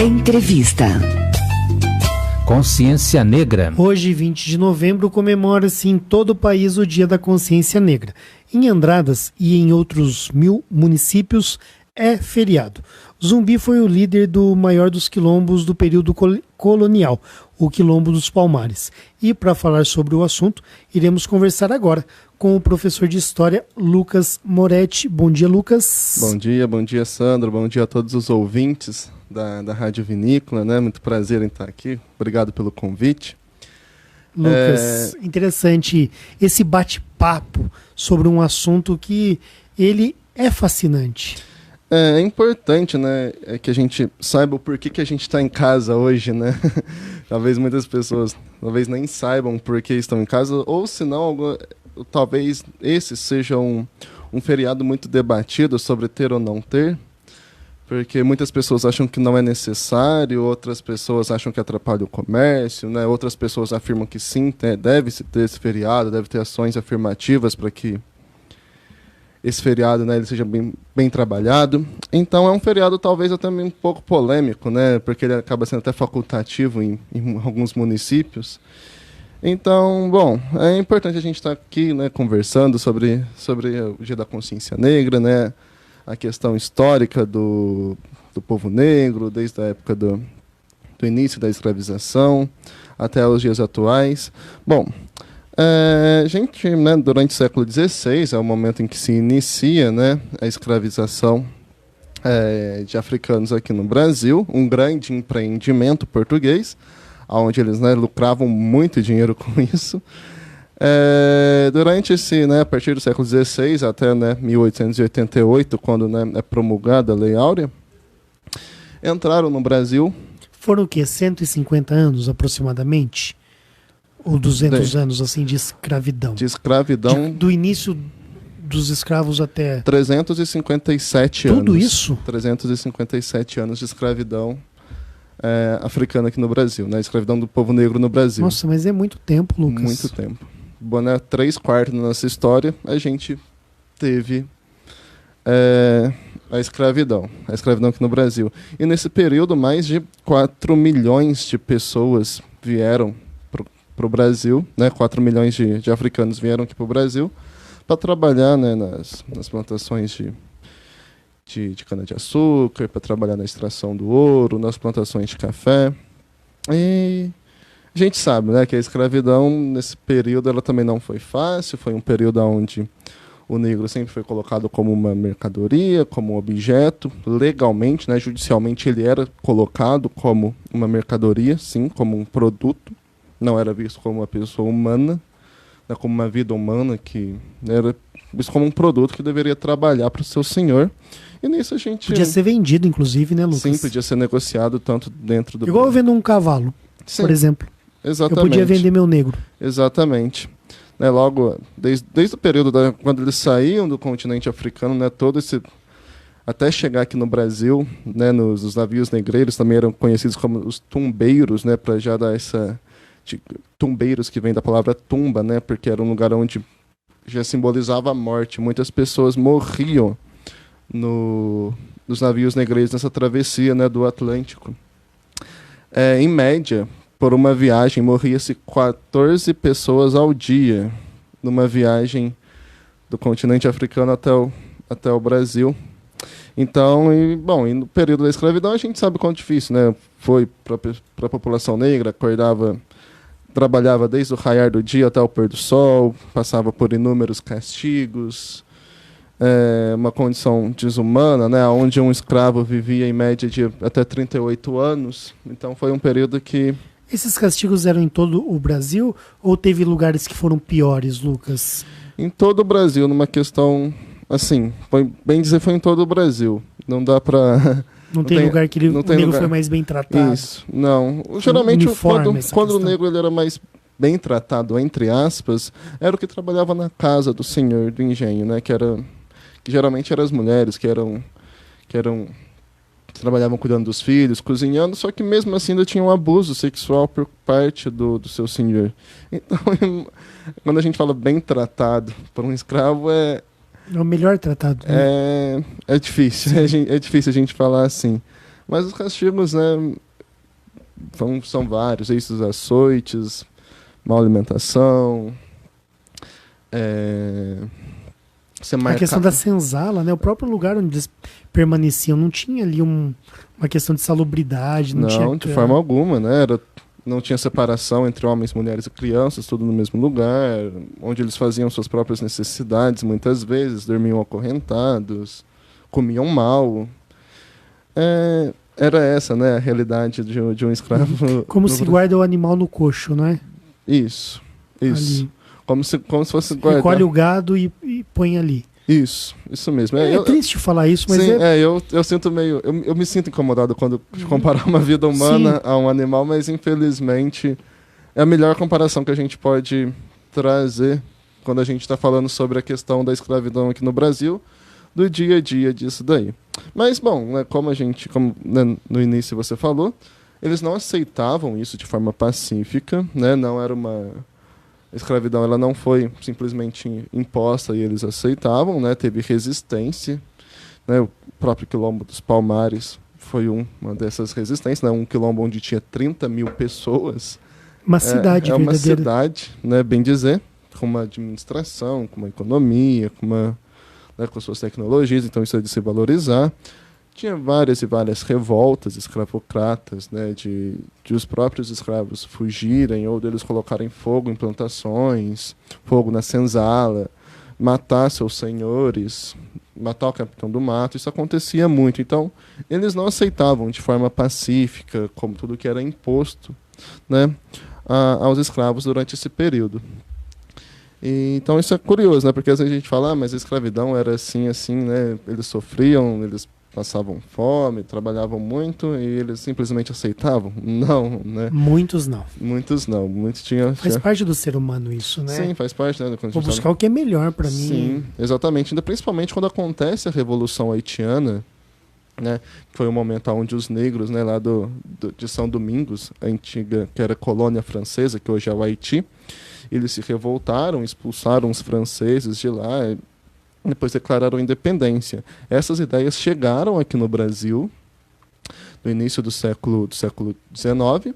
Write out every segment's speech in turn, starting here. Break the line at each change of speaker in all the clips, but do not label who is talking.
Entrevista.
Consciência Negra.
Hoje, 20 de novembro, comemora-se em todo o país o Dia da Consciência Negra. Em Andradas e em outros 1000 municípios é feriado. Zumbi foi o líder do maior dos quilombos do período colonial, o Quilombo dos Palmares. E para falar sobre o assunto, iremos conversar agora com o professor de História, Lucas Moretti. Bom dia, Lucas.
Bom dia, Sandro. Bom dia a todos os ouvintes da Rádio Vinícola, né? Muito prazer em estar aqui. Obrigado pelo convite.
Lucas, interessante esse bate-papo sobre um assunto que ele é fascinante.
É importante, né, que a gente saiba o porquê que a gente está em casa hoje, né? Talvez muitas pessoas nem saibam por que estão em casa, ou se não, talvez esse seja um feriado muito debatido sobre ter ou não ter, porque muitas pessoas acham que não é necessário, outras pessoas acham que atrapalha o comércio, né? Outras pessoas afirmam que sim, deve-se ter esse feriado, deve ter ações afirmativas para que esse feriado, né, ele seja bem trabalhado. Então é um feriado talvez até um pouco polêmico, né, porque ele acaba sendo até facultativo em alguns municípios. Então, bom, é importante a gente estar aqui, né, conversando sobre o Dia da Consciência Negra, né, a questão histórica do povo negro, desde a época do início da escravização até os dias atuais. Bom, gente, né, durante o século XVI é o momento em que se inicia, né, a escravização de africanos aqui no Brasil, um grande empreendimento português, onde eles, né, lucravam muito dinheiro com isso. Durante a partir do século XVI até, né, 1888, quando, né, é promulgada a Lei Áurea, entraram no Brasil. Foram
o quê? 150 anos aproximadamente? Ou 200 anos, assim, de escravidão?
De escravidão.
Do início dos escravos até...
357 anos.
Tudo isso?
357 anos de escravidão africana aqui no Brasil, né? Escravidão do povo negro no Brasil.
Nossa, mas é muito tempo, Lucas.
Muito tempo. Bom, né? 3/4 da nossa história, a gente teve a escravidão aqui no Brasil. E nesse período, mais de 4 milhões de pessoas vieram para o Brasil, né? 4 milhões de africanos vieram aqui para o Brasil para trabalhar, né, nas plantações de cana-de-açúcar, para trabalhar na extração do ouro, nas plantações de café. E a gente sabe, né, que a escravidão, nesse período, ela também não foi fácil, foi um período onde o negro sempre foi colocado como uma mercadoria, como um objeto, legalmente, né, judicialmente ele era colocado como uma mercadoria, sim, como um produto. Não era visto como uma pessoa humana, né, como uma vida humana, que era visto como um produto que deveria trabalhar para o seu senhor. E nisso a gente...
Podia ser vendido, inclusive, né, Lucas?
Sim, podia ser negociado tanto dentro do...
Igual eu vendo um cavalo, sim, por exemplo.
Exatamente.
Eu podia vender meu negro.
Exatamente. Né, logo, desde o período quando eles saíam do continente africano, né, todo esse... Até chegar aqui no Brasil, né, os navios negreiros também eram conhecidos como os tumbeiros, né, para já dar essa... tumbeiros, que vem da palavra tumba, né, porque era um lugar onde já simbolizava a morte. Muitas pessoas morriam nos navios negreiros nessa travessia, né, do Atlântico. Em média, por uma viagem, morria-se 14 pessoas ao dia numa viagem do continente africano até o Brasil. Então, e no período da escravidão a gente sabe quão difícil, né, foi para a população negra. Trabalhava desde o raiar do dia até o pôr do sol, passava por inúmeros castigos, uma condição desumana, né, onde um escravo vivia em média de até 38 anos. Então foi um período que...
Esses castigos eram em todo o Brasil ou teve lugares que foram piores, Lucas?
Em todo o Brasil, numa questão, assim, foi em todo o Brasil. Não dá para...
Não tem lugar que o negro foi mais bem tratado?
Isso, não. Geralmente, quando o negro ele era mais bem tratado, entre aspas, era o que trabalhava na casa do senhor do engenho, né? Que geralmente eram as mulheres que trabalhavam cuidando dos filhos, cozinhando, só que mesmo assim ainda tinha um abuso sexual por parte do seu senhor. Então, quando a gente fala bem tratado por um escravo,
é o melhor tratado.
Né? É difícil a gente falar assim. Mas os castigos, né, são vários, esses açoites, má alimentação, você
A questão da senzala, né? O próprio lugar onde eles permaneciam não tinha ali uma questão de salubridade, não tinha
de forma alguma, né? Não tinha separação entre homens, mulheres e crianças, tudo no mesmo lugar, onde eles faziam suas próprias necessidades, muitas vezes, dormiam acorrentados, comiam mal. Era essa, né, a realidade de um escravo.
Como se guarda o animal no coxo, não é?
Isso.
Ali.
Como se fosse guardar.
Recolhe o gado e põe ali.
Isso mesmo.
É triste falar isso, mas
sim, eu sinto meio... Eu me sinto incomodado quando comparar uma vida humana a um animal, mas infelizmente é a melhor comparação que a gente pode trazer quando a gente está falando sobre a questão da escravidão aqui no Brasil, do dia a dia disso daí. Mas, bom, né, como né, no início você falou, eles não aceitavam isso de forma pacífica, né, não era uma... A escravidão ela não foi simplesmente imposta e eles aceitavam, né? Teve resistência. Né? O próprio Quilombo dos Palmares foi uma dessas resistências, né? Um quilombo onde tinha 30 mil pessoas.
Uma cidade
verdadeira.
Uma
cidade, né? Bem dizer, com uma administração, com uma economia, né? Com suas tecnologias, então isso é de se valorizar. Tinha várias e várias revoltas escravocratas, né, de os próprios escravos fugirem ou deles colocarem fogo em plantações, fogo na senzala, matar seus senhores, matar o capitão do mato. Isso acontecia muito. Então, eles não aceitavam de forma pacífica, como tudo que era imposto, né, aos escravos durante esse período. Então, isso é curioso, né, porque às vezes a gente fala, mas a escravidão era assim, né, eles sofriam, eles passavam fome, trabalhavam muito e eles simplesmente aceitavam? Não, né?
Muitos não.
Muitos não. Muitos tinham...
Faz parte do ser humano isso, né?
Sim, faz parte, né?
Vou buscar o que é melhor para mim.
Sim, exatamente. Ainda principalmente quando acontece a Revolução Haitiana, né? Que foi o momento onde os negros, né, lá de São Domingos, a antiga, que era colônia francesa, que hoje é o Haiti, eles se revoltaram, expulsaram os franceses de lá, depois declararam independência. Essas ideias chegaram aqui no Brasil no início do século XIX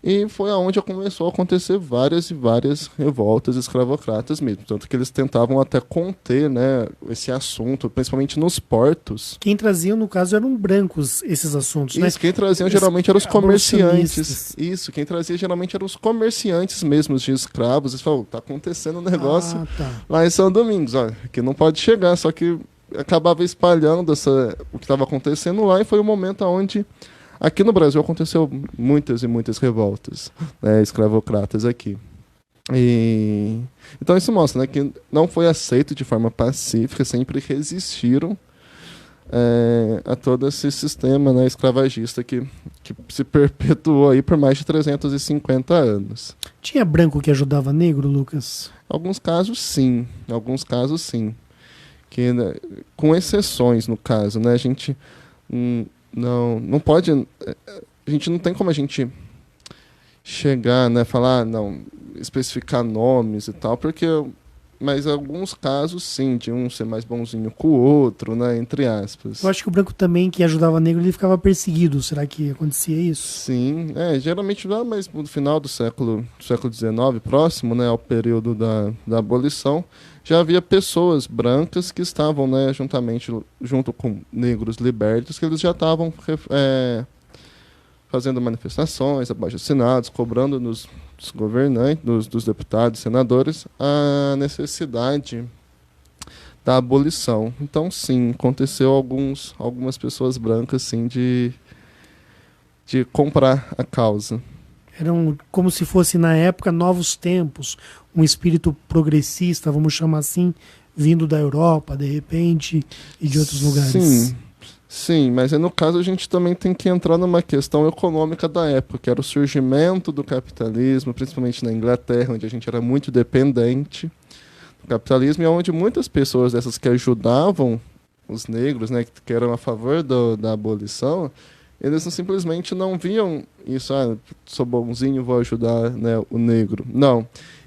e foi aonde começou a acontecer várias e várias revoltas escravocratas mesmo. Tanto que eles tentavam até conter, né, esse assunto, principalmente nos portos.
Quem traziam, no caso, eram brancos esses assuntos, né?
Quem traziam geralmente eram os comerciantes. Isso, quem trazia geralmente eram os comerciantes mesmos de escravos. Eles falavam, tá acontecendo um negócio lá em São Domingos, ó, que não pode chegar, só que acabava espalhando o que estava acontecendo lá e foi o momento onde aqui no Brasil aconteceu muitas e muitas revoltas, né, escravocratas aqui. Então isso mostra, né, que não foi aceito de forma pacífica, sempre resistiram a todo esse sistema, né, escravagista que se perpetuou aí por mais de 350 anos.
Tinha branco que ajudava negro, Lucas?
Alguns casos sim. Que, né, com exceções, no caso, né, a gente não pode, a gente não tem como a gente chegar, né, falar, não, especificar nomes e tal, mas alguns casos sim, de um ser mais bonzinho que o outro, né, entre aspas.
Eu acho que o branco também, que ajudava negro, ele ficava perseguido. Será que acontecia isso?
Sim, geralmente lá, mas no final do século XIX, próximo, né, ao período da abolição, já havia pessoas brancas que estavam, né, junto com negros libertos, que eles já estavam fazendo manifestações, abaixo-assinados, cobrando dos governantes, dos deputados, senadores, a necessidade da abolição. Então, sim, aconteceu algumas pessoas brancas, sim, de comprar a causa.
Eram como se fosse, na época, novos tempos, um espírito progressista, vamos chamar assim, vindo da Europa, de repente, e de outros lugares.
Sim, mas no caso a gente também tem que entrar numa questão econômica da época, que era o surgimento do capitalismo, principalmente na Inglaterra, onde a gente era muito dependente do capitalismo, e onde muitas pessoas dessas que ajudavam os negros, né, que eram a favor da abolição, eles simplesmente não viam isso, sou bonzinho, vou ajudar, né, o negro. Não.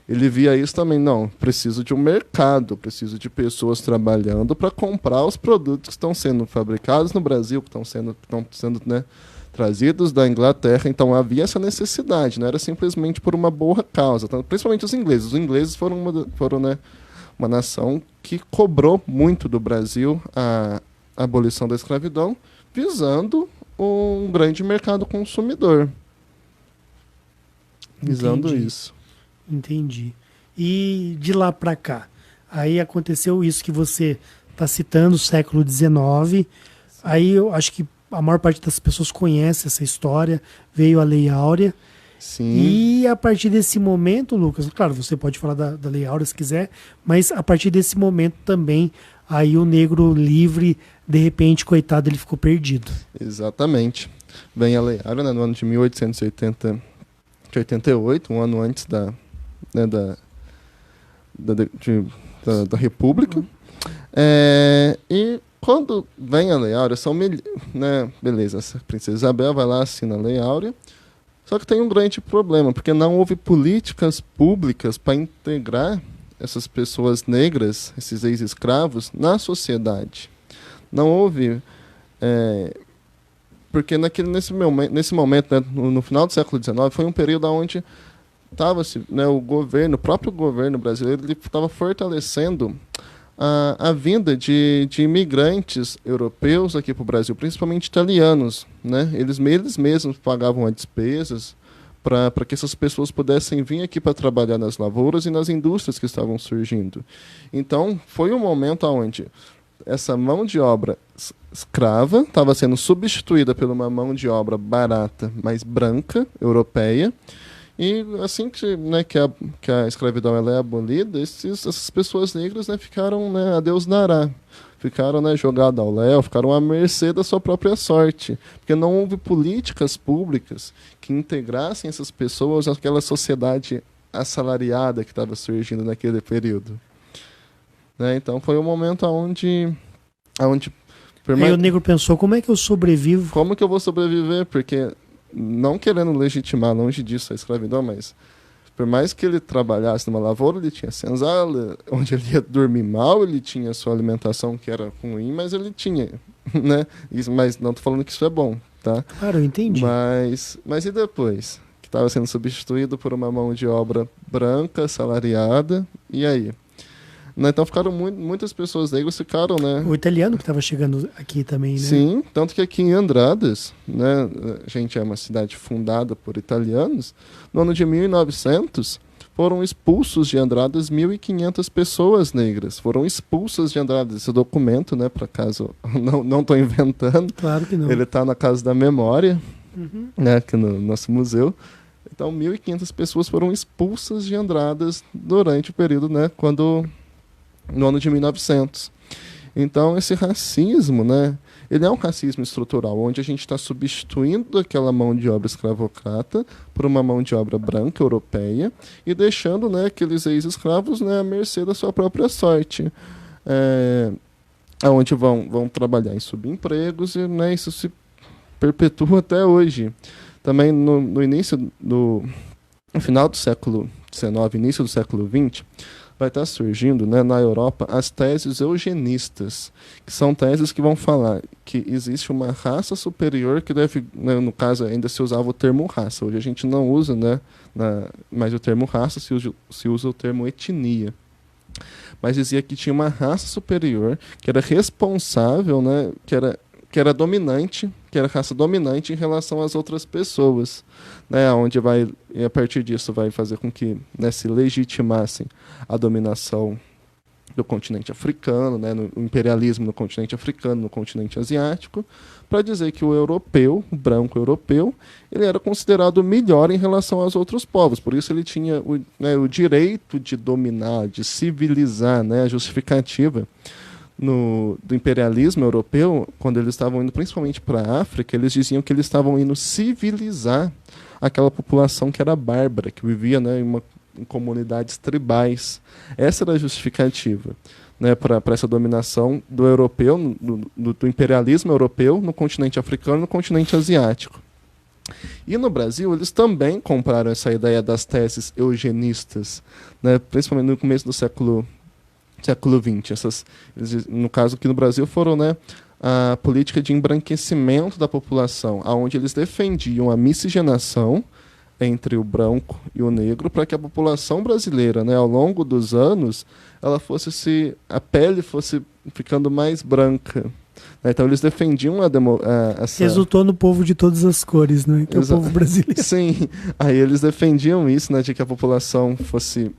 Ele via isso também, não, preciso de um mercado, preciso de pessoas trabalhando para comprar os produtos que estão sendo fabricados no Brasil, que estão sendo né, trazidos da Inglaterra. Então havia essa necessidade, não era simplesmente por uma boa causa. Então, principalmente os ingleses. Os ingleses foram né, uma nação que cobrou muito do Brasil a abolição da escravidão, visando um grande mercado consumidor. Visando
Entendi.
isso.
Entendi. E de lá para cá, aí aconteceu isso que você está citando, século XIX. Aí eu acho que a maior parte das pessoas conhece essa história. Veio a Lei Áurea.
Sim.
E a partir desse momento, Lucas, claro, você pode falar da Lei Áurea se quiser, mas a partir desse momento também, aí o negro livre, de repente, coitado, ele ficou perdido.
Exatamente. Vem a Lei Áurea, né, no ano de 1888, um ano antes né, da República. E quando vem a Lei Áurea, né, beleza, a Princesa Isabel vai lá, assina a Lei Áurea, só que tem um grande problema, porque não houve políticas públicas para integrar essas pessoas negras, esses ex-escravos, na sociedade. Não houve... porque nesse momento, né, no final do século XIX, foi um período onde né, o próprio governo brasileiro, ele estava fortalecendo a vinda de imigrantes europeus aqui para o Brasil, principalmente italianos, né? Eles mesmos pagavam as despesas para que essas pessoas pudessem vir aqui para trabalhar nas lavouras e nas indústrias que estavam surgindo. Então, foi um momento onde essa mão de obra escrava estava sendo substituída por uma mão de obra barata, mais branca, europeia. E assim né, que a escravidão ela é abolida, essas pessoas negras, né, ficaram, né, a Deus dará. Ficaram, né, jogadas ao léu, ficaram à mercê da sua própria sorte. Porque não houve políticas públicas que integrassem essas pessoas àquela sociedade assalariada que estava surgindo naquele período. Né? Então foi um momento onde
Aí o negro pensou, como é que eu sobrevivo?
Como que eu vou sobreviver? Porque, não querendo legitimar longe disso a escravidão, mas por mais que ele trabalhasse numa lavoura, ele tinha senzala, onde ele ia dormir mal, ele tinha sua alimentação que era ruim, mas ele tinha, né? Mas não tô falando que isso é bom, tá?
Claro, eu entendi.
Mas e depois? Que estava sendo substituído por uma mão de obra branca, salariada, e aí? Então ficaram muitas pessoas negras ficaram, né?
O italiano que estava chegando aqui também, né?
Sim, tanto que aqui em Andradas, né, a gente é uma cidade fundada por italianos, no ano de 1900 foram expulsos de Andradas 1.500 pessoas negras. Foram expulsas de Andradas. Esse documento, né, para caso não estou inventando.
Claro que não.
Ele está na Casa da Memória, né, aqui no nosso museu. Então 1.500 pessoas foram expulsas de Andradas durante o período, né, no ano de 1900. Então, esse racismo, né, ele é um racismo estrutural, onde a gente está substituindo aquela mão de obra escravocrata por uma mão de obra branca, europeia, e deixando, né, aqueles ex-escravos, né, à mercê da sua própria sorte. Onde vão trabalhar em subempregos, e, né, isso se perpetua até hoje. Também no início no final do século XIX, início do século XX, vai estar surgindo, né, na Europa as teses eugenistas, que são teses que vão falar que existe uma raça superior que deve, né, no caso ainda se usava o termo raça, hoje a gente não usa, né, mais o termo raça, se usa o termo etnia. Mas dizia que tinha uma raça superior que era responsável, né, que era dominante, que era raça dominante em relação às outras pessoas, né, onde e a partir disso vai fazer com que, né, se legitimassem a dominação do continente africano, né, no imperialismo no continente africano, no continente asiático, para dizer que o europeu, o branco europeu, ele era considerado melhor em relação aos outros povos, por isso ele tinha o direito de dominar, de civilizar, né, a justificativa do imperialismo europeu, quando eles estavam indo principalmente para a África, eles diziam que eles estavam indo civilizar aquela população que era bárbara, que vivia, né, em comunidades tribais. Essa era a justificativa. né, para essa dominação do europeu, do imperialismo europeu no continente africano e no continente asiático. E no Brasil, eles também compraram essa ideia das teses eugenistas, né, principalmente no começo do século XX. No caso aqui no Brasil foram, né, a política de embranquecimento da população, onde eles defendiam a miscigenação entre o branco e o negro para que a população brasileira, né, ao longo dos anos, a pele fosse ficando mais branca. Então eles defendiam essa...
Resultou no povo de todas as cores, né? Que é o povo brasileiro.
Sim, aí eles defendiam isso, né, de que a população fosse...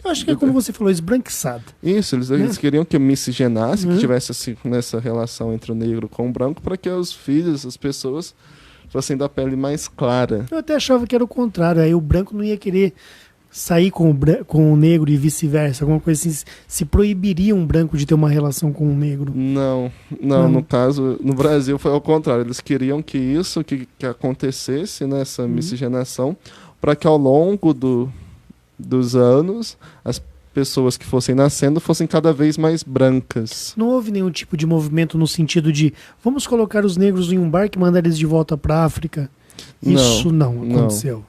Eu acho que é como você falou, esbranquiçado.
Isso, eles queriam que miscigenasse, que tivesse assim, nessa relação entre o negro com o branco, para que os filhos, as pessoas, fossem da pele mais clara.
Eu até achava que era o contrário, aí o branco não ia querer sair com o negro e vice-versa, alguma coisa assim, se proibiria um branco de ter uma relação com um negro.
Não, no caso, no Brasil foi ao contrário, eles queriam que isso, que acontecesse, né, essa miscigenação, para que ao longo dos anos, as pessoas que fossem nascendo fossem cada vez mais brancas.
Não houve nenhum tipo de movimento no sentido de vamos colocar os negros em um barco e mandar eles de volta para a África? Isso não aconteceu.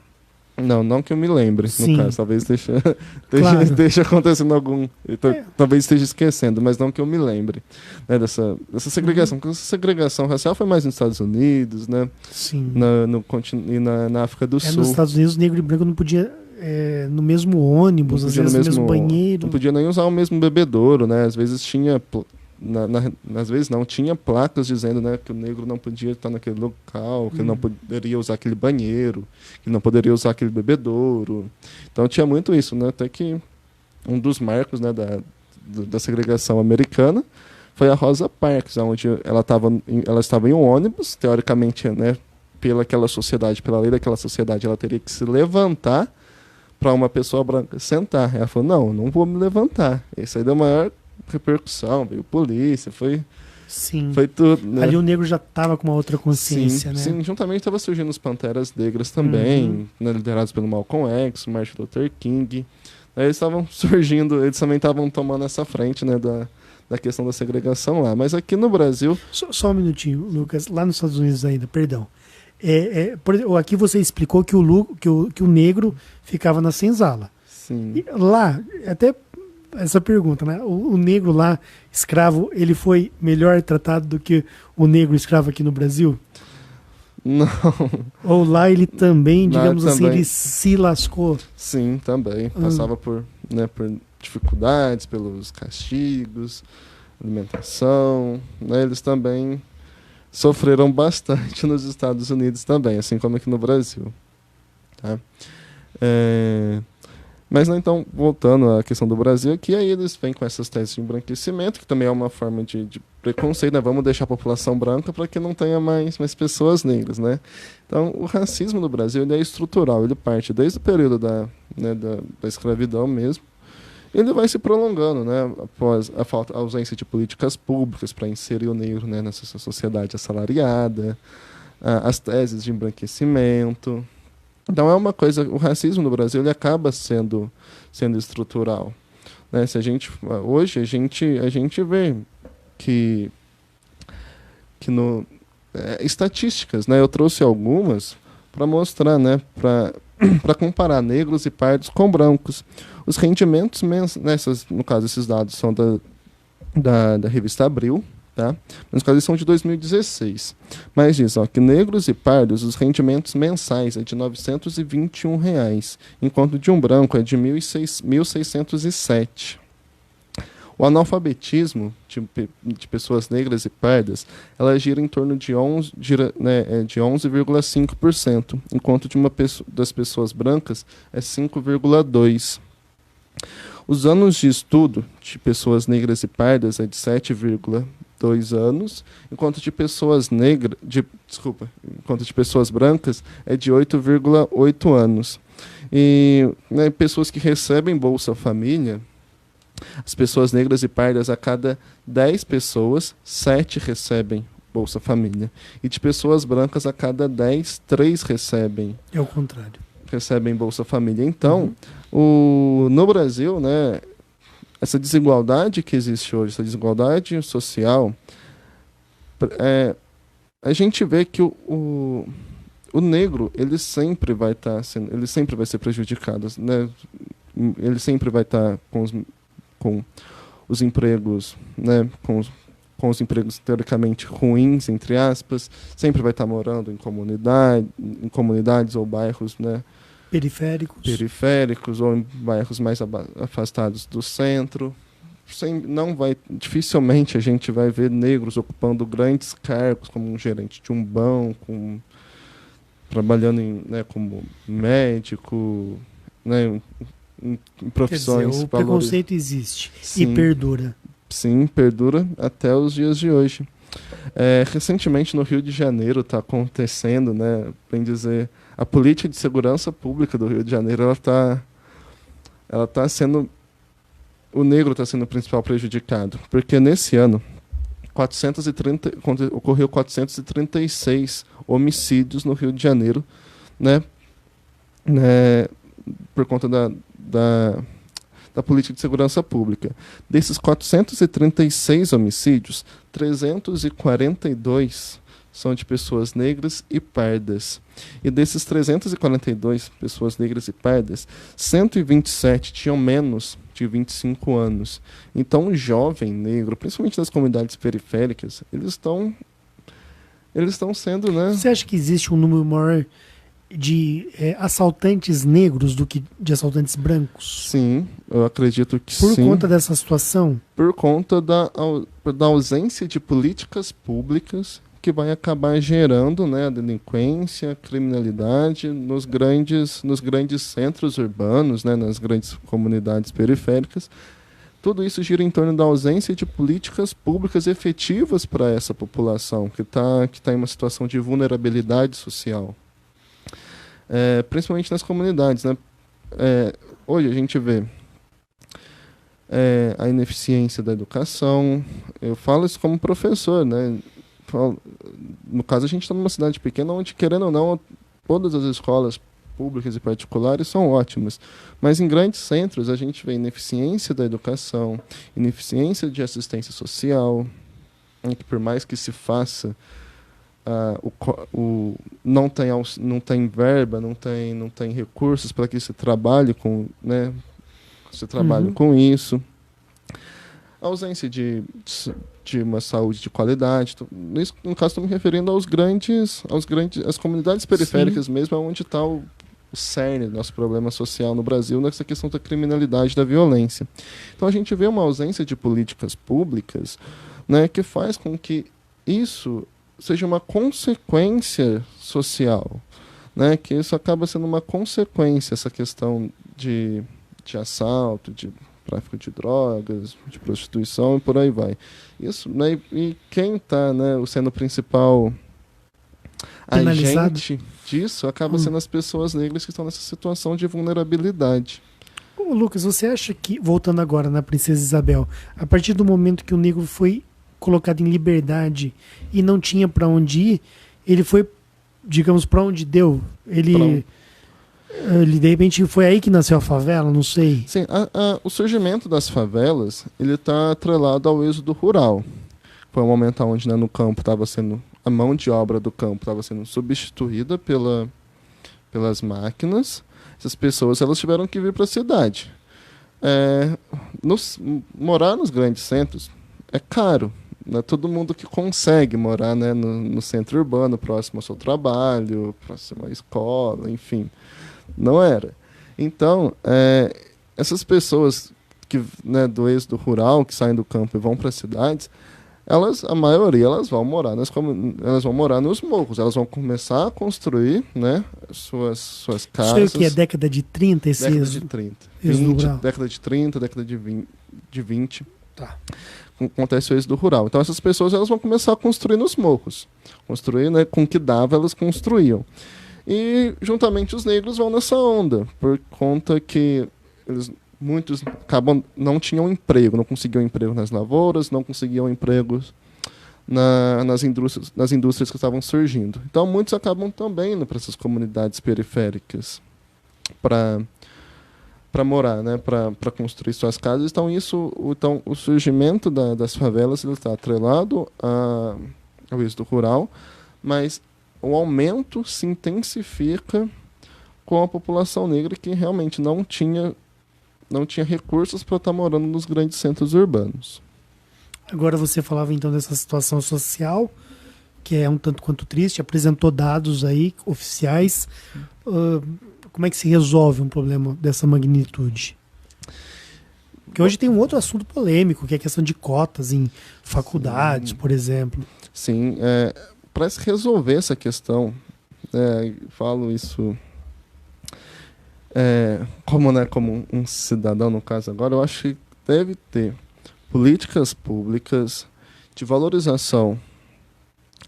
Não que eu me lembre,
Sim.
no caso. Talvez
Claro.
esteja acontecendo algum... Talvez esteja esquecendo, mas não que eu me lembre, né, dessa segregação. Porque essa segregação racial foi mais nos Estados Unidos, né?
Sim.
E na África do Sul.
Nos Estados Unidos, negro e branco não podia no mesmo ônibus, às vezes no mesmo banheiro.
Não podia nem usar o mesmo bebedouro, né? Às vezes tinha... às vezes não, tinha placas dizendo, né, que o negro não podia estar naquele local, que ele não poderia usar aquele banheiro, que não poderia usar aquele bebedouro. Então tinha muito isso, né? Até que um dos marcos, né, da segregação americana foi a Rosa Parks, onde ela estava em um ônibus, teoricamente, né, pela lei daquela sociedade, ela teria que se levantar para uma pessoa branca sentar. Ela falou, não vou me levantar. Isso aí deu maior repercussão, veio polícia, foi tudo, né?
Ali o negro já estava com uma outra consciência, né?
Sim, juntamente estava surgindo os Panteras Negras também, né, liderados pelo Malcolm X, Martin Luther King. Aí eles estavam surgindo, eles também estavam tomando essa frente, né, da questão da segregação lá. Mas aqui no Brasil...
Só um minutinho, Lucas. Lá nos Estados Unidos ainda, perdão. Por exemplo, aqui você explicou que o negro ficava na senzala.
Sim.
E lá, até essa pergunta, né? O negro lá, escravo, ele foi melhor tratado do que o negro escravo aqui no Brasil?
Não.
Ou lá ele também, digamos assim, ele se lascou?
Sim, também. Passava por dificuldades, pelos castigos, alimentação, né? Eles também sofreram bastante nos Estados Unidos também, assim como aqui no Brasil. Tá? Mas, né, então, voltando à questão do Brasil, aqui aí eles vêm com essas teses de embranquecimento, que também é uma forma de preconceito, né? Vamos deixar a população branca para que não tenha mais pessoas negras, né? Então, o racismo no Brasil ele é estrutural, ele parte desde o período da escravidão mesmo, ele vai se prolongando, né, após a ausência de políticas públicas para inserir o negro, né, nessa sociedade assalariada, as teses de embranquecimento. Então é uma coisa, o racismo no Brasil ele acaba sendo estrutural, né? Hoje a gente vê que estatísticas, né, eu trouxe algumas para mostrar, né, para comparar negros e pardos com brancos. Os rendimentos no caso, esses dados são da revista Abril, tá? Mas, no caso, eles são de 2016. Mas diz, que negros e pardos, os rendimentos mensais é de R$ 921, enquanto de um branco é de 1.607. O analfabetismo de pessoas negras e pardas, ela gira em torno de 11,5%, enquanto das pessoas brancas é 5,2%. Os anos de estudo de pessoas negras e pardas é de 7,2 anos, enquanto de pessoas brancas é de 8,8 anos. E, né, pessoas que recebem Bolsa Família, as pessoas negras e pardas, a cada 10 pessoas, 7 recebem Bolsa Família. E de pessoas brancas, a cada 10, 3 recebem.
É o contrário.
recebem Bolsa Família. Então, no Brasil, né, essa desigualdade que existe hoje, essa desigualdade social, a gente vê que o negro, ele sempre vai ser prejudicado, né? Ele sempre vai estar com os empregos, né, com os empregos teoricamente ruins, entre aspas, sempre vai estar morando em comunidades ou bairros, né, periféricos ou em bairros mais afastados do centro. Dificilmente a gente vai ver negros ocupando grandes cargos, como um gerente de um banco, trabalhando né, como médico, né, em profissões.
Quer dizer, o preconceito existe.
Sim,
e perdura.
Sim, perdura até os dias de hoje. Recentemente no Rio de Janeiro está acontecendo, né, bem dizer, a política de segurança pública do Rio de Janeiro, ela tá sendo, o negro está sendo o principal prejudicado, porque nesse ano ocorreu 436 homicídios no Rio de Janeiro, né, por conta da política de segurança pública. Desses 436 homicídios, 342 são de pessoas negras e pardas. E desses 342 pessoas negras e pardas, 127 tinham menos de 25 anos. Então, o jovem negro, principalmente das comunidades periféricas, eles estão sendo, né?
Você acha que existe um número maior de assaltantes negros do que de assaltantes brancos?
Sim, eu acredito que
sim. Por
sim.
conta dessa situação?
Por conta da ausência de políticas públicas que vai acabar gerando, né, a delinquência, a criminalidade nos grandes centros urbanos, né, nas grandes comunidades periféricas. Tudo isso gira em torno da ausência de políticas públicas efetivas para essa população que tá em uma situação de vulnerabilidade social. Principalmente nas comunidades, né? Hoje a gente vê a ineficiência da educação. Eu falo isso como professor, né? No caso, a gente está numa cidade pequena onde, querendo ou não, todas as escolas públicas e particulares são ótimas. Mas em grandes centros a gente vê ineficiência da educação, ineficiência de assistência social, em que por mais que se faça, não tem verba, não tem recursos para que se trabalhe com, né, com isso. A ausência de uma saúde de qualidade. No caso, estou me referindo às comunidades periféricas. Sim. Mesmo, onde está o cerne do nosso problema social no Brasil, nessa questão da criminalidade, da violência. Então, a gente vê uma ausência de políticas públicas, né, que faz com que isso seja uma consequência social, né, que isso acaba sendo uma consequência, essa questão de assalto, de tráfico de drogas, de prostituição e por aí vai. Isso, né, e quem está, né, sendo o principal agente disso acaba sendo as pessoas negras que estão nessa situação de vulnerabilidade.
Ô, Lucas, você acha que, voltando agora na Princesa Isabel, a partir do momento que o negro foi colocado em liberdade e não tinha para onde ir, ele foi, digamos, para onde deu? Ele de repente foi aí que nasceu a favela, não sei.
Sim, o surgimento das favelas, ele está atrelado ao êxodo rural. Foi um momento onde, né, no campo estava sendo, a mão de obra do campo estava sendo substituída pelas máquinas. Essas pessoas, elas tiveram que vir para a cidade. Morar nos grandes centros é caro. Não é todo mundo que consegue morar, né, no centro urbano, próximo ao seu trabalho, próximo à escola, enfim. Não era. Então, essas pessoas que, né, do êxodo rural, que saem do campo e vão para as cidades, a maioria vão morar nos morros. Elas vão começar a construir, né, suas casas.
Isso aí o que é década de 30?
Década de 30. 20, década de 30, década de 20.
Tá.
Acontece o êxodo rural. Então essas pessoas, elas vão começar a construir nos morros. Construir, né, com o que dava, elas construíam. E juntamente os negros vão nessa onda, por conta que muitos não tinham emprego, não conseguiam emprego nas lavouras, não conseguiam empregos nas indústrias que estavam surgindo. Então muitos acabam também indo para essas comunidades periféricas. para morar, né, para construir suas casas. Então o surgimento das favelas ele está atrelado ao êxodo rural, mas o aumento se intensifica com a população negra que realmente não tinha recursos para estar morando nos grandes centros urbanos.
Agora você falava então dessa situação social, que é um tanto quanto triste, apresentou dados aí oficiais. Como é que se resolve um problema dessa magnitude? Porque hoje tem um outro assunto polêmico, que é a questão de cotas em faculdades, por exemplo.
Sim, para se resolver essa questão, falo isso como um cidadão, no caso agora, eu acho que deve ter políticas públicas de valorização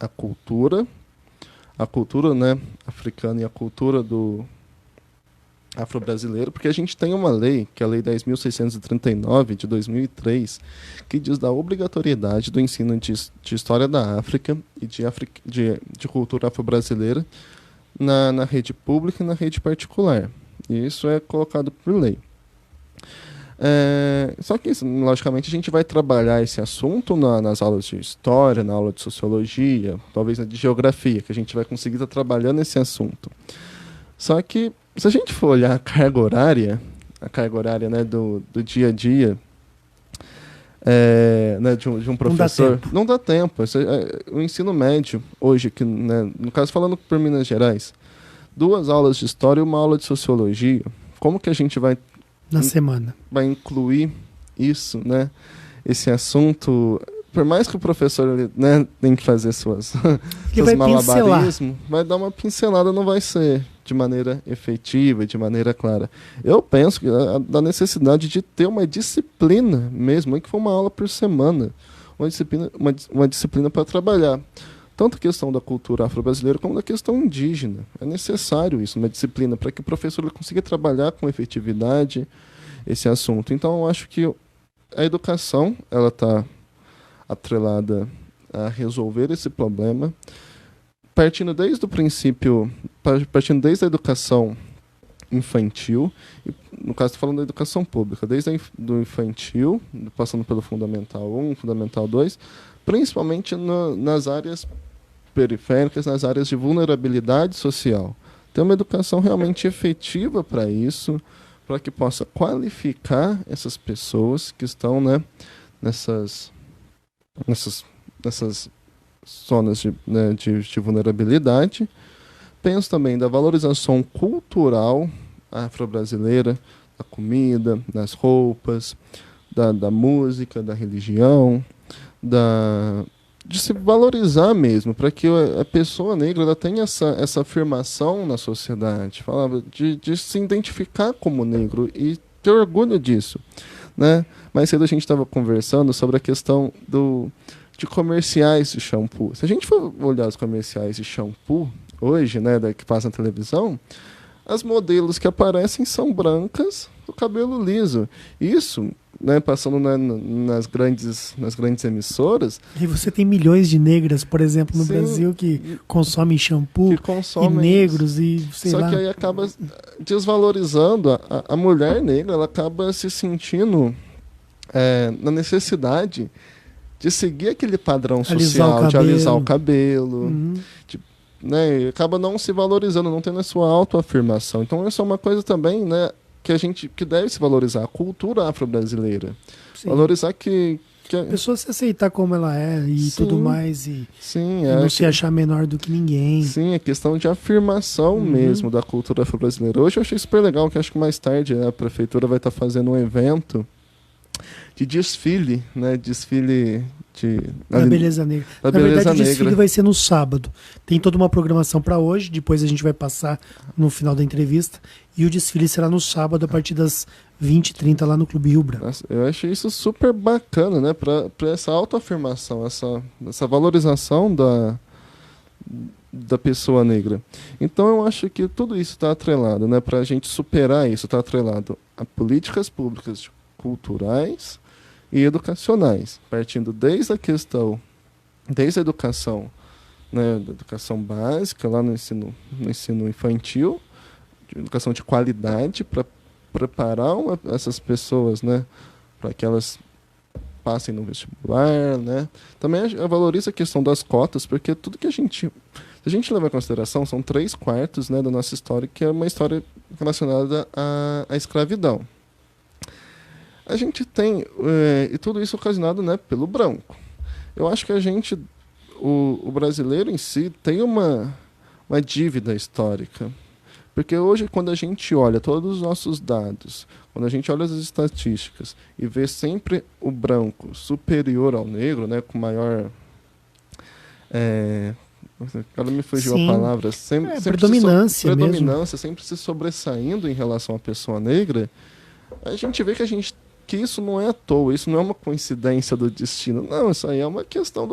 à cultura, né, africana e a cultura do afro-brasileiro, porque a gente tem uma lei, que é a Lei 10.639, de 2003, que diz da obrigatoriedade do ensino de história da África e de cultura afro-brasileira na rede pública e na rede particular. E isso é colocado por lei. Só que, logicamente, a gente vai trabalhar esse assunto nas aulas de história, na aula de sociologia, talvez na de geografia, que a gente vai conseguir estar trabalhando esse assunto. Só que, se a gente for olhar a carga horária, né, do dia a dia, né, de um professor, não dá tempo. O ensino médio, hoje, que, né, no caso falando por Minas Gerais, 2 aulas de história e 1 aula de sociologia, como que a gente vai
na semana
vai incluir isso, né, esse assunto? Por mais que o professor, né, tem que fazer seus malabarismos, vai dar uma pincelada, não vai ser de maneira efetiva, de maneira clara. Eu penso que da necessidade de ter uma disciplina mesmo, que for uma aula por semana, uma disciplina para trabalhar tanto a questão da cultura afro-brasileira como da questão indígena. É necessário isso, uma disciplina, para que o professor consiga trabalhar com efetividade esse assunto. Então, eu acho que a educação ela está atrelada a resolver esse problema, partindo desde o princípio, partindo desde a educação infantil, e, no caso estou falando da educação pública, desde do infantil, passando pelo Fundamental 1, Fundamental 2, principalmente nas áreas periféricas, nas áreas de vulnerabilidade social. Ter uma educação realmente efetiva para isso, para que possa qualificar essas pessoas que estão, né, nessas zonas de vulnerabilidade. Penso também da valorização cultural afro-brasileira, da comida, das roupas, da música, da religião, de se valorizar mesmo, para que a pessoa negra ela tenha essa afirmação na sociedade, de se identificar como negro e ter orgulho disso, né? Mais cedo a gente estava conversando sobre a questão de comerciais de shampoo. Se a gente for olhar os comerciais de shampoo hoje, né, que passa na televisão, as modelos que aparecem são brancas, do cabelo liso. Isso, né, passando nas grandes emissoras.
E você tem milhões de negras, por exemplo, no Brasil, que consomem shampoo, e negros, e sei lá.
Só que aí acaba desvalorizando a mulher negra, ela acaba se sentindo na necessidade de seguir aquele padrão social, de alisar o cabelo, né, acaba não se valorizando, não tendo a sua autoafirmação. Então, isso é uma coisa também, né, que deve se valorizar, a cultura afro-brasileira. Sim. Valorizar que a
pessoa se aceitar como ela é e tudo mais, e não se achar menor do que ninguém.
Sim, é questão de afirmação mesmo da cultura afro-brasileira. Hoje eu achei super legal, que acho que mais tarde, né, a prefeitura vai estar fazendo um evento de desfile, né,
da Beleza Negra. Na verdade, o desfile vai ser no sábado. Tem toda uma programação para hoje, depois a gente vai passar no final da entrevista, e o desfile será no sábado, a partir das 20h30, lá no Clube Rio Branco.
Nossa, eu achei isso super bacana, né, para essa autoafirmação, essa valorização da pessoa negra. Então, eu acho que tudo isso está atrelado, né, para a gente superar isso, está atrelado a políticas públicas culturais e educacionais, partindo desde a educação, né, da educação básica, lá no ensino infantil, educação de qualidade para preparar essas pessoas, né, para que elas passem no vestibular, né. Também eu valorizo a questão das cotas, porque tudo que se a gente levar em consideração, são 3/4, né, da nossa história, que é uma história relacionada à escravidão. A gente tem, e tudo isso ocasionado, né, pelo branco. Eu acho que o brasileiro em si tem uma dívida histórica. Porque hoje, quando a gente olha todos os nossos dados, quando a gente olha as estatísticas e vê sempre o branco superior ao negro, né, com maior... agora me fugiu a palavra. Sempre
predominância mesmo.
Predominância, sempre se sobressaindo em relação à pessoa negra, a gente vê que isso não é à toa, isso não é uma coincidência do destino. Não, isso aí é uma questão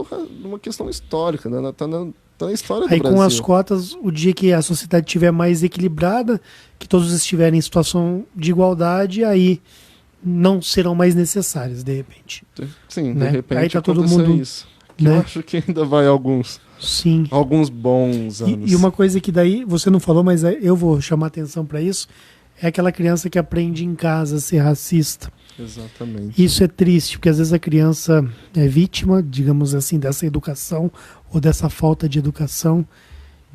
histórica, né? Tá na história do Brasil.
Aí com as cotas, o dia que a sociedade estiver mais equilibrada, que todos estiverem em situação de igualdade, aí não serão mais necessárias, de repente.
Sim,
né?
De repente
aí tá todo mundo,
isso. Né? Eu acho que ainda vai alguns bons anos.
E uma coisa que daí você não falou, mas eu vou chamar atenção para isso, é aquela criança que aprende em casa a ser racista.
Exatamente.
Isso é triste, porque às vezes a criança é vítima, digamos assim, dessa educação ou dessa falta de educação,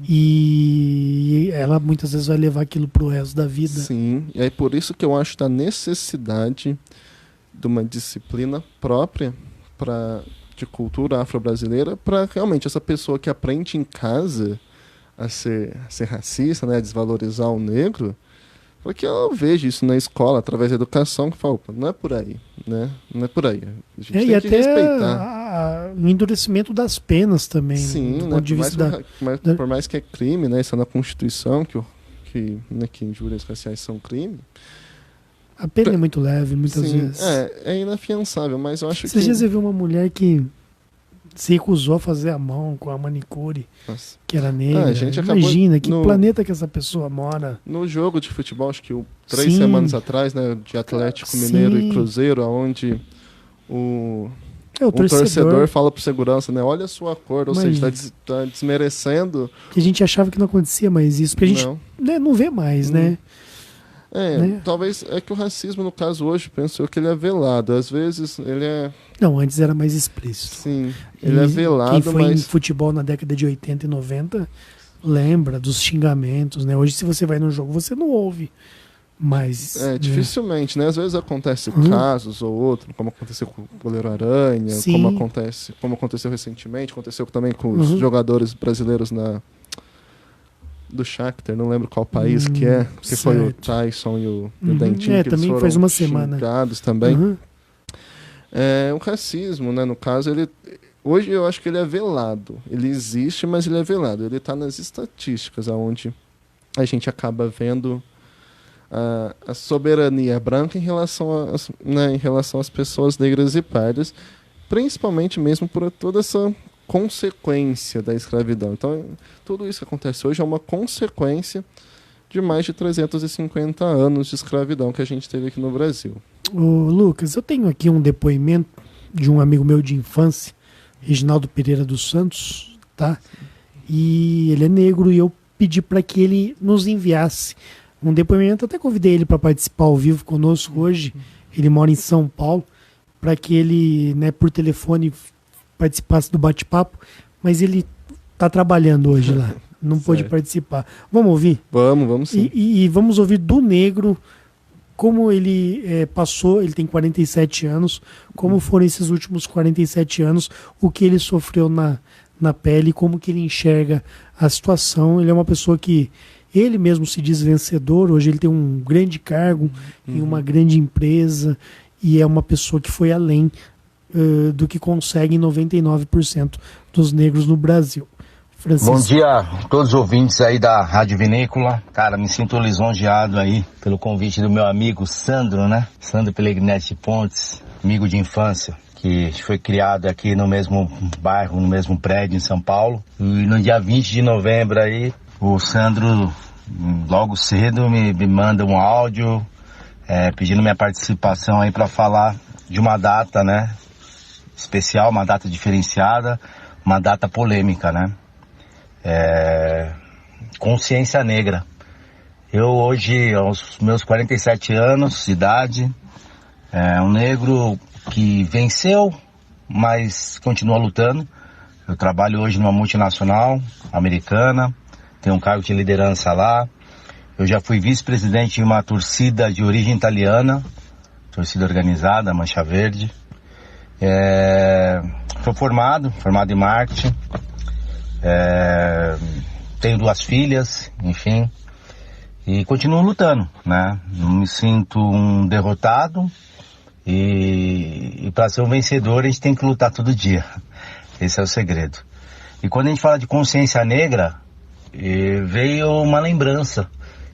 e ela muitas vezes vai levar aquilo pro resto da vida.
Sim, e é por isso que eu acho da necessidade de uma disciplina própria de cultura afro-brasileira, para realmente essa pessoa que aprende em casa a ser racista, né, a desvalorizar o negro, porque eu vejo isso na escola, através da educação, que fala, opa, não é por aí, né? Não é por aí. A gente tem que respeitar.
O endurecimento das penas também.
Sim, né? Por mais que é crime, né? Isso é na Constituição, que injúrias raciais são crime.
A pena é muito leve, muitas vezes.
É inafiançável, mas eu acho que...
Esses dias eu vi uma mulher que se recusou a fazer a mão com a manicure, que era negra. Imagina, que planeta que essa pessoa mora.
No jogo de futebol, acho que 3 semanas atrás, né, de Atlético Mineiro e Cruzeiro, onde o torcedor fala pro segurança, né, olha a sua cor, ou seja, tá desmerecendo.
Que a gente achava que não acontecia mais isso, porque a gente não vê mais, né?
Talvez é que o racismo, no caso hoje, penso eu que ele é velado. Às vezes ele é...
Não, antes era mais explícito.
Sim, ele é velado,
quem foi em futebol na década de 80 e 90 lembra dos xingamentos, né? Hoje, se você vai no jogo, você não ouve mais.
Dificilmente, né? Às vezes acontece casos ou outro, como aconteceu com o goleiro Aranha, como aconteceu recentemente, aconteceu também com os jogadores brasileiros do Shakhtar, não lembro qual país que foi o Tyson e o Dentinho, que
também
eles
faz
foram
uma semana
xingados também. O racismo, né, no caso, hoje eu acho que ele é velado. Ele existe, mas ele é velado. Ele está nas estatísticas, onde a gente acaba vendo a soberania branca em relação às pessoas negras e pardas, principalmente mesmo por toda essa consequência da escravidão. Então, tudo isso que acontece hoje é uma consequência de mais de 350 anos de escravidão que a gente teve aqui no Brasil.
Ô, Lucas, eu tenho aqui um depoimento de um amigo meu de infância, Reginaldo Pereira dos Santos, tá? E ele é negro e eu pedi para que ele nos enviasse um depoimento. Até convidei ele para participar ao vivo conosco hoje. Ele mora em São Paulo, para que ele, né, por telefone, participasse do bate-papo, mas ele está trabalhando hoje lá, não pôde participar. Vamos ouvir?
Vamos sim.
E vamos ouvir do negro como ele passou, ele tem 47 anos, como foram esses últimos 47 anos, o que ele sofreu na pele, como que ele enxerga a situação. Ele é uma pessoa que ele mesmo se diz vencedor, hoje ele tem um grande cargo em uma grande empresa e é uma pessoa que foi além do que conseguem 99% dos negros no Brasil. Francisco.
Bom dia a todos os ouvintes aí da Rádio Vinícola. Cara, me sinto lisonjeado aí pelo convite do meu amigo Sandro, né? Sandro Pellegrinetti Pontes, amigo de infância, que foi criado aqui no mesmo bairro, no mesmo prédio em São Paulo. E no dia 20 de novembro aí, o Sandro, logo cedo, me manda um áudio pedindo minha participação aí para falar de uma data, né? Especial, uma data diferenciada, uma data polêmica, né? Consciência Negra. Eu hoje, aos meus 47 anos de idade, um negro que venceu, mas continua lutando. Eu trabalho hoje numa multinacional americana, tenho um cargo de liderança lá. Eu já fui vice-presidente de uma torcida de origem italiana, torcida organizada, Mancha Verde. Sou formado em marketing. Tenho 2 filhas, enfim. E continuo lutando, né? Não me sinto um derrotado. E para ser um vencedor, a gente tem que lutar todo dia. Esse é o segredo. E quando a gente fala de consciência negra, veio uma lembrança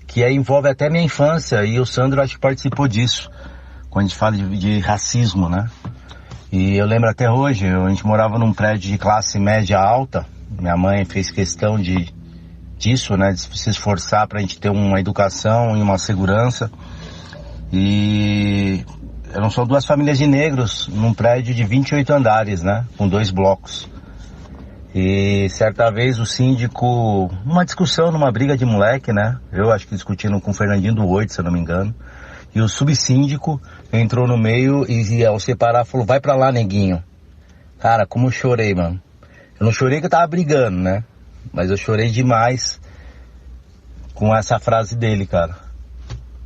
que aí envolve até minha infância, e o Sandro acho que participou disso, quando a gente fala de racismo, né? E eu lembro até hoje, a gente morava num prédio de classe média alta, minha mãe fez questão disso, né? De se esforçar para a gente ter uma educação e uma segurança. E eram só 2 famílias de negros num prédio de 28 andares, né? Com 2 blocos. E certa vez o síndico, numa discussão, numa briga de moleque, né? Eu acho que discutindo com o Fernandinho do 8, se eu não me engano. E o subsíndico entrou no meio e ao separar falou, vai pra lá, neguinho. Cara, como eu chorei, mano. Eu não chorei que eu tava brigando, né? Mas eu chorei demais com essa frase dele, cara.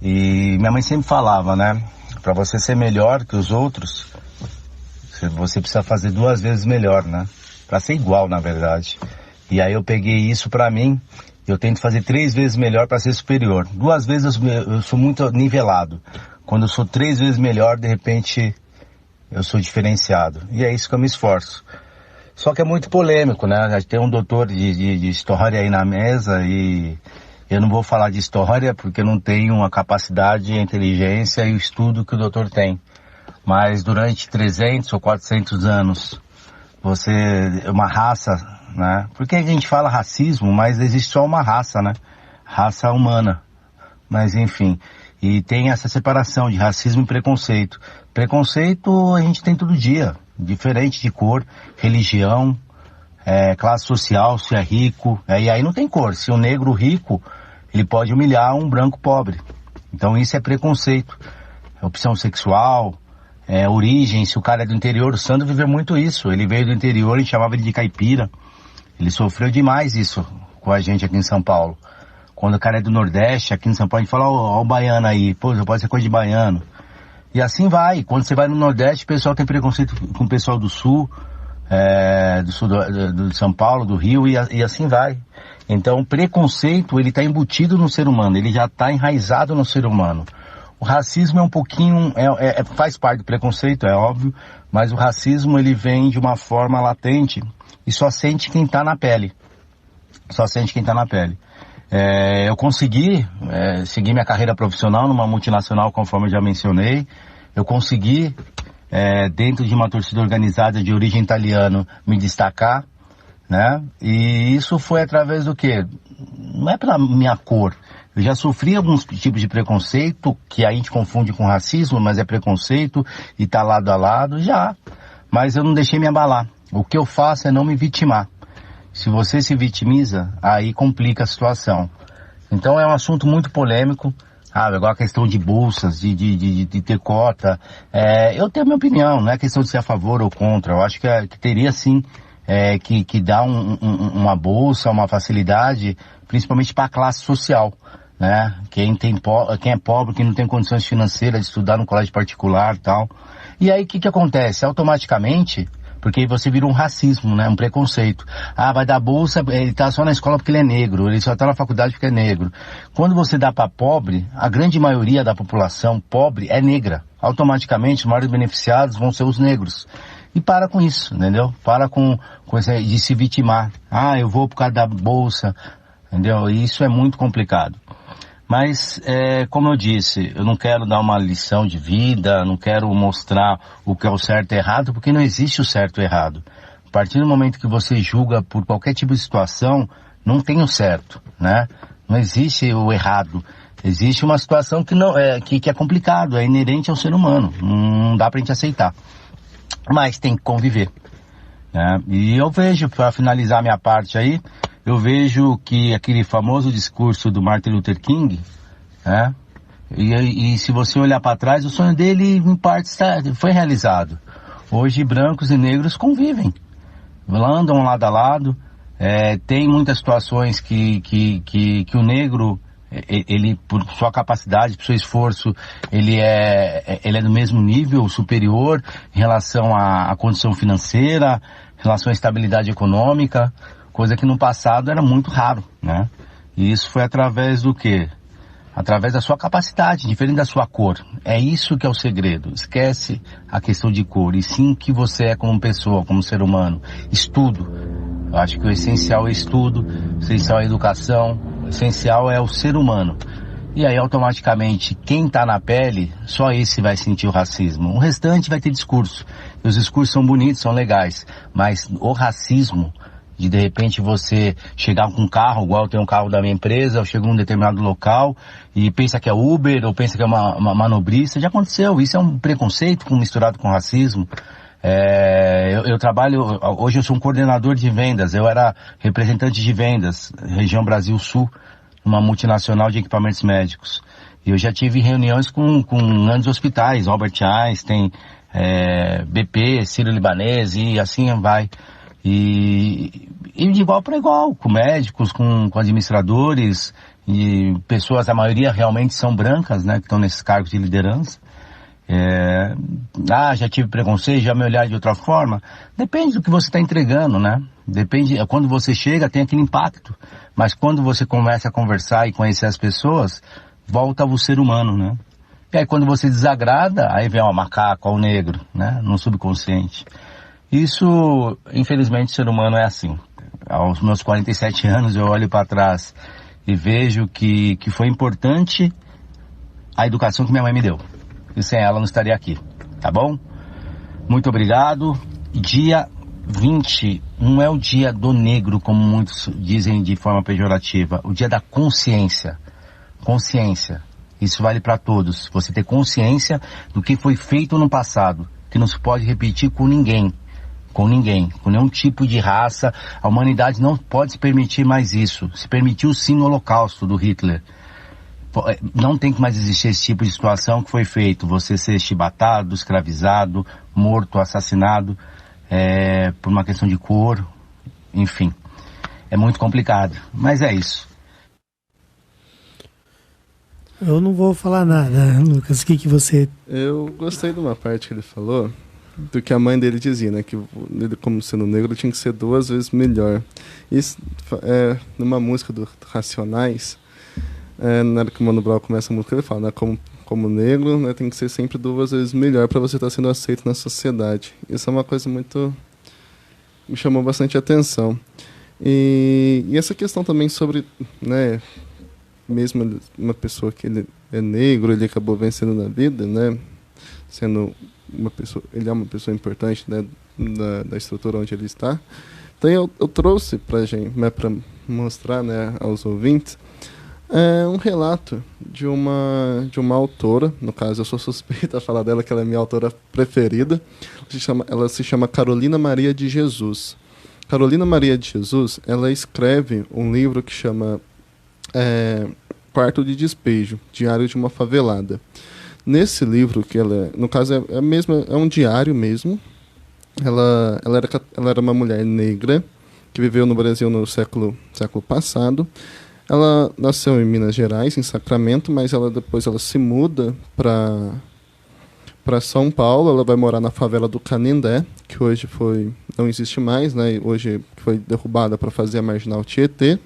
E minha mãe sempre falava, né? Pra você ser melhor que os outros, você precisa fazer 2 vezes melhor, né? Pra ser igual, na verdade. E aí eu peguei isso pra mim, eu tento fazer 3 vezes melhor pra ser superior. 2 vezes eu sou muito nivelado. Quando eu sou 3 vezes melhor, de repente eu sou diferenciado. E é isso que eu me esforço. Só que é muito polêmico, né? Tem um doutor de história aí na mesa e eu não vou falar de história porque eu não tenho a capacidade, a inteligência e o estudo que o doutor tem. Mas durante 300 ou 400 anos, uma raça, né? Porque a gente fala racismo, mas existe só uma raça, né? Raça humana. Mas enfim, e tem essa separação de racismo e preconceito. Preconceito a gente tem todo dia, diferente de cor, religião, classe social, se é rico, e aí não tem cor. Se um negro rico, ele pode humilhar um branco pobre. Então isso é preconceito. Opção sexual, origem, se o cara é do interior, o Sandro viveu muito isso. Ele veio do interior, a gente chamava ele de caipira. Ele sofreu demais isso com a gente aqui em São Paulo. Quando o cara é do Nordeste, aqui em São Paulo, a gente fala, ó o baiano aí, pô, pode ser coisa de baiano. E assim vai. Quando você vai no Nordeste, o pessoal tem preconceito com o pessoal do Sul, do São Paulo, do Rio, e assim vai. Então, o preconceito, ele está embutido no ser humano, ele já está enraizado no ser humano. O racismo é um pouquinho, faz parte do preconceito, é óbvio, mas o racismo, ele vem de uma forma latente e só sente quem está na pele. Só sente quem está na pele. Eu consegui seguir minha carreira profissional numa multinacional, conforme eu já mencionei. Eu consegui, dentro de uma torcida organizada de origem italiana, me destacar, né? E isso foi através do quê? Não é pela minha cor. Eu já sofri alguns tipos de preconceito, que a gente confunde com racismo, mas é preconceito e tá lado a lado, já. Mas eu não deixei me abalar. O que eu faço é não me vitimar. Se você se vitimiza, aí complica a situação. Então é um assunto muito polêmico, igual a questão de bolsas, de ter cota. Eu tenho a minha opinião, não é questão de ser a favor ou contra. Eu acho que teria sim que dar uma bolsa, uma facilidade, principalmente para a classe social, né? Quem é pobre, quem não tem condições financeiras de estudar no colégio particular e tal. E aí o que acontece? Automaticamente, porque você vira um racismo, né? Um preconceito. Vai dar bolsa, ele tá só na escola porque ele é negro, ele só tá na faculdade porque é negro. Quando você dá para pobre, a grande maioria da população pobre é negra. Automaticamente, os maiores beneficiados vão ser os negros. E para com isso, entendeu? Para com esse de se vitimar. Eu vou por causa da bolsa, entendeu? E isso é muito complicado. Mas, como eu disse, eu não quero dar uma lição de vida, não quero mostrar o que é o certo e errado, porque não existe o certo e errado. A partir do momento que você julga por qualquer tipo de situação, não tem o certo, né? Não existe o errado. Existe uma situação que é complicado, é inerente ao ser humano. Não dá pra gente aceitar. Mas tem que conviver, né? E eu vejo, para finalizar minha parte aí, eu vejo que aquele famoso discurso do Martin Luther King, né? E se você olhar para trás, o sonho dele, em parte, foi realizado. Hoje, brancos e negros convivem, andam lado a lado. Tem muitas situações que o negro, ele, por sua capacidade, por seu esforço, ele é do mesmo nível, superior, em relação à condição financeira, em relação à estabilidade econômica, coisa que no passado era muito raro, né? E isso foi através do quê? Através da sua capacidade, diferente da sua cor. É isso que é o segredo. Esquece a questão de cor, e sim que você é como pessoa, como ser humano. Estudo. Eu acho que o essencial é estudo, o essencial é educação, o essencial é o ser humano. E aí, automaticamente, quem está na pele, só esse vai sentir o racismo. O restante vai ter discurso. E os discursos são bonitos, são legais. Mas o racismo, de repente você chegar com um carro, igual eu tenho um carro da minha empresa, eu chego num determinado local e pensa que é Uber, ou pensa que é uma manobrista, já aconteceu. Isso é um preconceito misturado com racismo. Eu trabalho, hoje eu sou um coordenador de vendas, eu era representante de vendas, região Brasil Sul, uma multinacional de equipamentos médicos. E eu já tive reuniões com grandes hospitais, Albert Einstein, BP, Sírio-Libanês e assim vai. E de igual para igual, com médicos, com administradores, e pessoas, a maioria realmente são brancas, né, que estão nesses cargos de liderança. Já tive preconceito, já me olhar de outra forma. Depende do que você está entregando, né? Depende, quando você chega tem aquele impacto, mas quando você começa a conversar e conhecer as pessoas, volta ao ser humano, né? E aí quando você desagrada, aí vem o macaco, o negro, né? No subconsciente. Isso, infelizmente, o ser humano é assim. Aos meus 47 anos eu olho para trás e vejo que foi importante a educação que minha mãe me deu. E sem ela eu não estaria aqui, tá bom? Muito obrigado. Dia 20 não é o dia do negro, como muitos dizem de forma pejorativa. O dia da consciência. Consciência. Isso vale para todos. Você ter consciência do que foi feito no passado, que não se pode repetir com ninguém. Com ninguém, com nenhum tipo de raça. A humanidade não pode se permitir mais isso. Se permitiu sim no Holocausto do Hitler. Não tem que mais existir esse tipo de situação que foi feito. Você ser chibatado, escravizado, morto, assassinado, por uma questão de cor, enfim. É muito complicado, mas é isso.
Eu não vou falar nada, Lucas. O que você...
Eu gostei de uma parte que ele falou, do que a mãe dele dizia, né? Que ele, como sendo negro, tinha que ser 2 vezes melhor. Isso, numa música do Racionais, na hora que o Mano Brown começa a música, ele fala, né? Como negro, né, tem que ser sempre 2 vezes melhor para você estar sendo aceito na sociedade. Isso é uma coisa muito... me chamou bastante atenção. E essa questão também sobre, né, mesmo uma pessoa que ele é negro, ele acabou vencendo na vida, né, sendo uma pessoa, ele é uma pessoa importante, né, da estrutura onde ele está. Então eu trouxe para gente, né, para mostrar, né, aos ouvintes, um relato de uma autora, no caso eu sou suspeita a falar dela, que ela é minha autora preferida. Ela se chama Carolina Maria de Jesus. Carolina Maria de Jesus, ela escreve um livro que chama Quarto de Despejo, Diário de uma Favelada. Nesse livro, que ela, no caso é um diário mesmo, ela era uma mulher negra que viveu no Brasil no século passado. Ela nasceu em Minas Gerais, em Sacramento, mas depois ela se muda para São Paulo. Ela vai morar na favela do Canindé, que hoje não existe mais, né? Hoje foi derrubada para fazer a Marginal Tietê.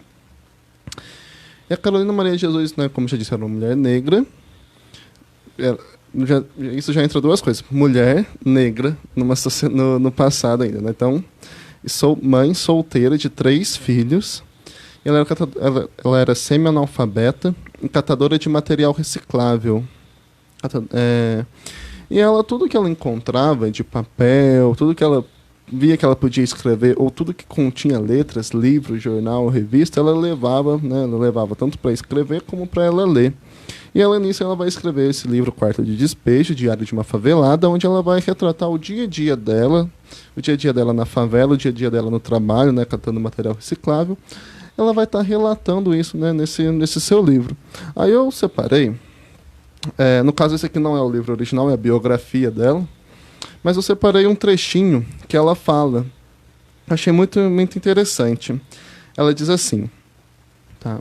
E a Carolina Maria de Jesus, né, como já disse, era uma mulher negra. Isso já entra 2 coisas. Mulher negra no passado ainda, né? Então, sou mãe solteira de 3 filhos. Ela era semi-analfabeta e catadora de material reciclável. E tudo que ela encontrava de papel, tudo que ela via que ela podia escrever, ou tudo que continha letras, livro, jornal, revista, ela levava, né? Ela levava tanto para escrever como para ela ler. E nisso ela vai escrever esse livro, Quarto de Despejo, Diário de uma Favelada, onde ela vai retratar o dia a dia dela na favela, o dia a dia dela no trabalho, né, catando material reciclável. ela vai estar relatando isso, né, nesse seu livro. Aí eu separei, no caso esse aqui não é o livro original, é a biografia dela, mas eu separei um trechinho que ela fala. Achei muito, muito interessante. Ela diz assim, tá?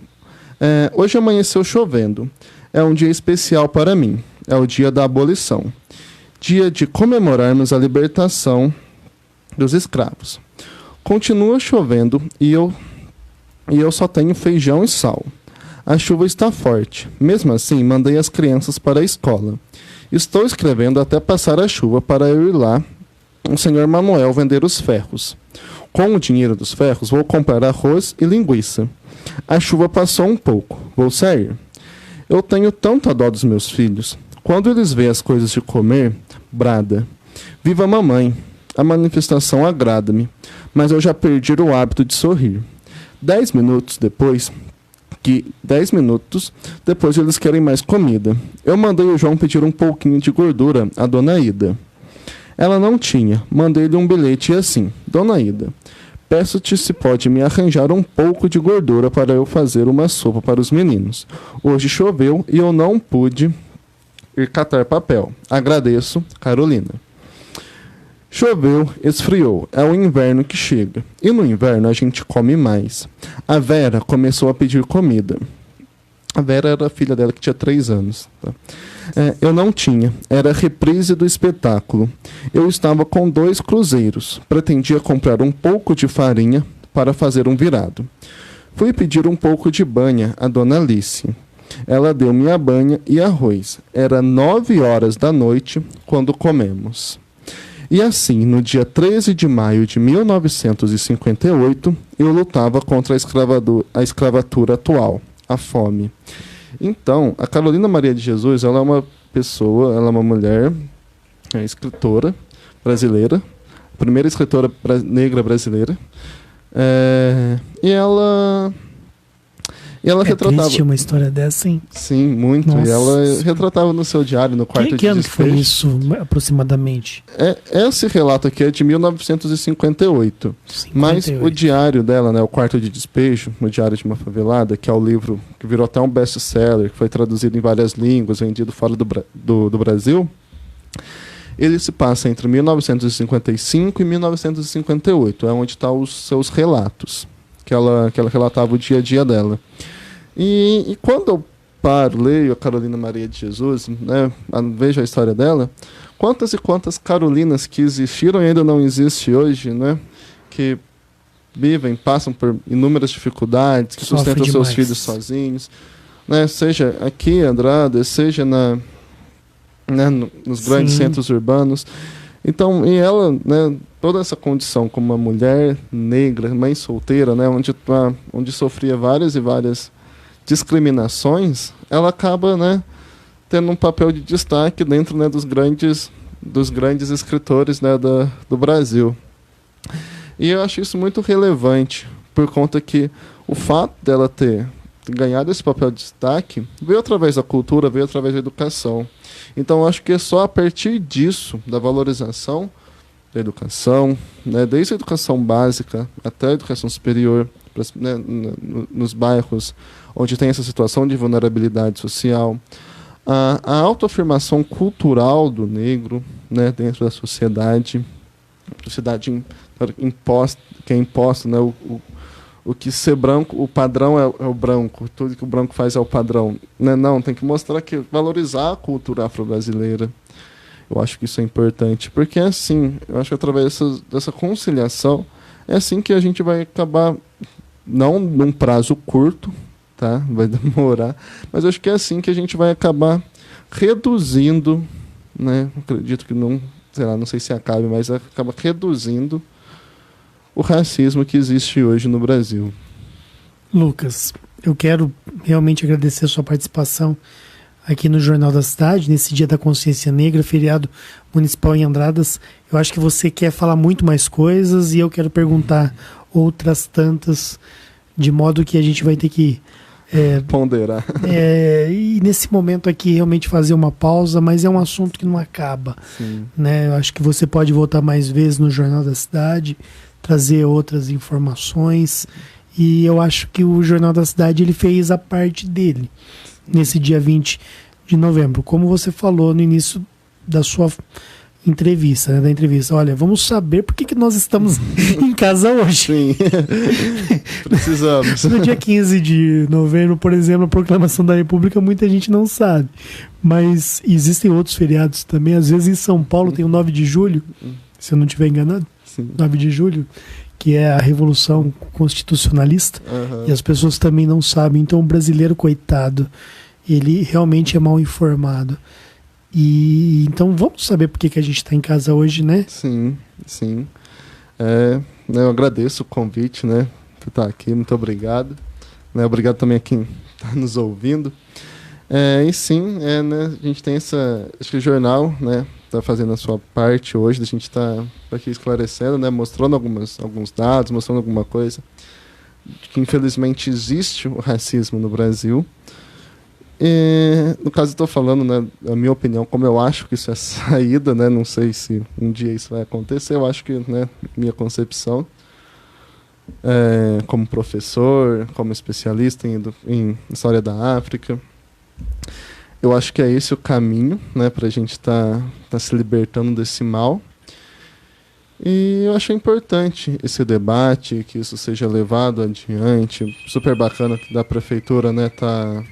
Hoje amanheceu chovendo. É um dia especial para mim. É o dia da abolição. Dia de comemorarmos a libertação dos escravos. Continua chovendo e eu só tenho feijão e sal. A chuva está forte. Mesmo assim, mandei as crianças para a escola. Estou escrevendo até passar a chuva para eu ir lá, o senhor Manuel, vender os ferros. Com o dinheiro dos ferros, vou comprar arroz e linguiça. A chuva passou um pouco. Vou sair. Eu tenho tanta dó dos meus filhos. Quando eles veem as coisas de comer, brada. Viva a mamãe. A manifestação agrada-me, mas eu já perdi o hábito de sorrir. 10 minutos depois eles querem mais comida. Eu mandei o João pedir um pouquinho de gordura à dona Ida. Ela não tinha. Mandei-lhe um bilhete e assim: Dona Ida, peço-te se pode me arranjar um pouco de gordura para eu fazer uma sopa para os meninos. Hoje choveu e eu não pude ir catar papel. Agradeço, Carolina. Choveu, esfriou. É o inverno que chega. E no inverno a gente come mais. A Vera começou a pedir comida. A Vera era a filha dela que tinha 3 anos. Tá? Eu não tinha. Era a reprise do espetáculo. Eu estava com 2 cruzeiros. Pretendia comprar um pouco de farinha para fazer um virado. Fui pedir um pouco de banha à dona Alice. Ela deu-me a banha e arroz. Era 9 horas da noite quando comemos. E assim, no dia 13 de maio de 1958, eu lutava contra a escravatura atual, a fome. Então, a Carolina Maria de Jesus, ela é uma pessoa, ela é uma mulher, escritora brasileira, a primeira escritora negra brasileira, e ela retratava...
Triste uma história dessa, hein?
Sim, muito. Nossa. E ela retratava no seu diário, no quarto de despejo. Que ano que foi
isso, aproximadamente?
Esse relato aqui é de 1958. 58. Mas o diário dela, né, o quarto de despejo, o diário de uma favelada, que é o livro que virou até um best-seller, que foi traduzido em várias línguas, vendido fora do Brasil, ele se passa entre 1955 e 1958. É onde estão os seus relatos. Que ela relatava o dia a dia dela. E quando eu leio a Carolina Maria de Jesus, né, vejo a história dela, quantas e quantas Carolinas que existiram e ainda não existem hoje, né, que vivem, passam por inúmeras dificuldades, que sustentam seus filhos sozinhos, né, seja aqui em Andradas, seja nos grandes centros urbanos. Então, e ela, né, toda essa condição como uma mulher negra, mãe solteira, né, onde sofria várias e várias discriminações, ela acaba, né, tendo um papel de destaque dentro, né, dos grandes escritores, né, do Brasil. E eu acho isso muito relevante, por conta que o fato dela ter ganhado esse papel de destaque veio através da cultura, veio através da educação. Então, eu acho que é só a partir disso, da valorização da educação, né, desde a educação básica até a educação superior, né, nos bairros onde tem essa situação de vulnerabilidade social, a autoafirmação cultural do negro, né, dentro da sociedade imposta, que é imposta, né, o que ser branco, o padrão é o branco, tudo que o branco faz é o padrão. Né? Não, tem que mostrar que valorizar a cultura afro-brasileira. Eu acho que isso é importante, porque é assim, eu acho que através dessa conciliação, é assim que a gente vai acabar, não num prazo curto, tá? Vai demorar, mas eu acho que é assim que a gente vai acabar reduzindo, né? Acredito que não sei se acabe, mas acaba reduzindo o racismo que existe hoje no Brasil.
Lucas, eu quero realmente agradecer a sua participação aqui no Jornal da Cidade, nesse Dia da Consciência Negra, feriado municipal em Andradas. Eu acho que você quer falar muito mais coisas e eu quero perguntar outras tantas, de modo que a gente vai ter que
ponderar.
E nesse momento aqui realmente fazer uma pausa, mas é um assunto que não acaba. Né? Eu acho que você pode voltar mais vezes no Jornal da Cidade, trazer outras informações E eu acho que o Jornal da Cidade ele fez a parte dele nesse dia 20 de novembro. Como você falou no início da sua entrevista, né, da entrevista. Olha, vamos saber por que nós estamos em casa hoje.
Sim, precisamos.
No dia 15 de novembro, por exemplo, a proclamação da República, muita gente não sabe. Mas existem outros feriados também. Às vezes em São Paulo tem o 9 de julho, se eu não estiver enganado.
Sim.
9 de julho, que é a Revolução Constitucionalista. E as pessoas também não sabem. Então o brasileiro, coitado, ele realmente é mal informado. E então vamos saber por que a gente está em casa hoje, né?
Sim, sim. Eu agradeço o convite, né, por estar aqui, muito obrigado. Obrigado também a quem está nos ouvindo. E sim, né, a gente tem acho que o jornal, né, está fazendo a sua parte hoje, a gente está aqui esclarecendo, né, mostrando alguns dados, mostrando alguma coisa, de que infelizmente existe o racismo no Brasil. No caso, estou falando, né, a minha opinião, como eu acho que isso é saída, né, não sei se um dia isso vai acontecer, eu acho que, né, minha concepção, como professor, como especialista em história da África, eu acho que é esse o caminho, né, para a gente tá se libertando desse mal. E eu acho importante esse debate, que isso seja levado adiante. Super bacana que da prefeitura, né, tá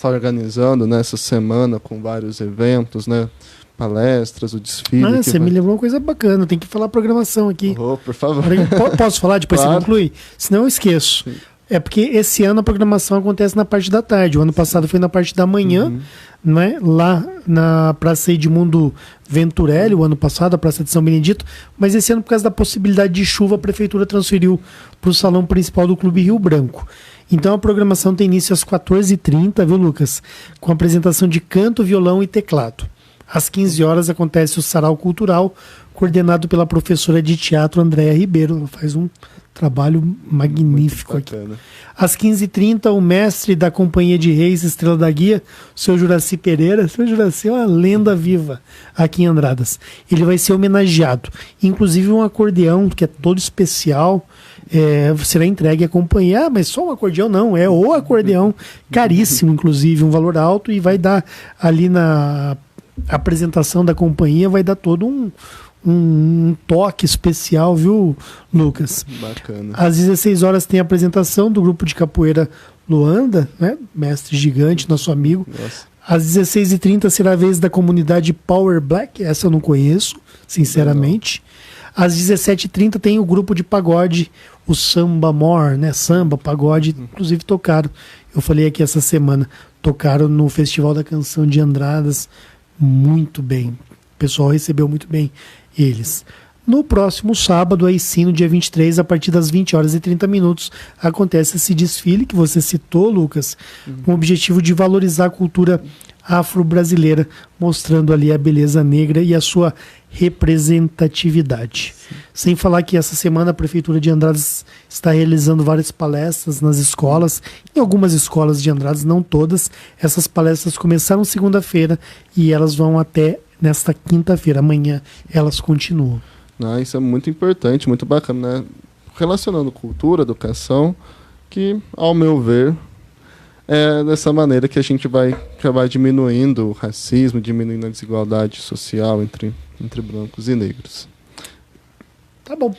organizando, né, essa semana com vários eventos, né, palestras, o desfile.
Você me lembrou uma coisa bacana, tem que falar a programação aqui.
Por favor.
Posso falar? Depois
Claro.
Você conclui? Senão eu esqueço. Sim. É porque esse ano a programação acontece na parte da tarde. O ano passado foi na parte da manhã, né? Lá na Praça Edmundo Venturelli, o ano passado, a Praça de São Benedito. Mas esse ano, por causa da possibilidade de chuva, a prefeitura transferiu para o salão principal do Clube Rio Branco. Então a programação tem início às 14h30, viu, Lucas? Com apresentação de canto, violão e teclado. Às 15 horas acontece o Sarau Cultural, coordenado pela professora de teatro Andréa Ribeiro. Ela faz um trabalho magnífico aqui. Às 15h30, o mestre da Companhia de Reis, Estrela da Guia, o seu Juraci Pereira. O seu Juraci é uma lenda viva aqui em Andradas. Ele vai ser homenageado. Inclusive um acordeão, que é todo especial, será entregue à companhia. Mas só um acordeão não, é o acordeão, caríssimo, inclusive, um valor alto, e vai dar ali na apresentação da companhia, vai dar todo um toque especial, viu, Lucas?
Bacana.
Às 16 horas tem a apresentação do grupo de capoeira Luanda, né? Mestre Gigante, nosso amigo.
Nossa.
Às 16h30 será a vez da comunidade Power Black, essa eu não conheço, sinceramente. Não. Às 17h30 tem o grupo de pagode, o Samba More, né? Samba, pagode, inclusive tocaram. Eu falei aqui essa semana, tocaram no Festival da Canção de Andradas, muito bem. O pessoal recebeu muito bem eles. No próximo sábado, aí sim, no dia 23, a partir das 20h30, acontece esse desfile que você citou, Lucas, com o objetivo de valorizar a cultura afro-brasileira, mostrando ali a beleza negra e a sua representatividade. Sim. Sem falar que essa semana a Prefeitura de Andradas está realizando várias palestras nas escolas, em algumas escolas de Andradas, não todas. Essas palestras começaram segunda-feira e elas vão até nesta quinta-feira. Amanhã elas continuam.
Isso é muito importante, muito bacana, né? Relacionando cultura, educação, que, ao meu ver, é dessa maneira que a gente vai acabar diminuindo o racismo, diminuindo a desigualdade social entre brancos e negros.
Tá bom.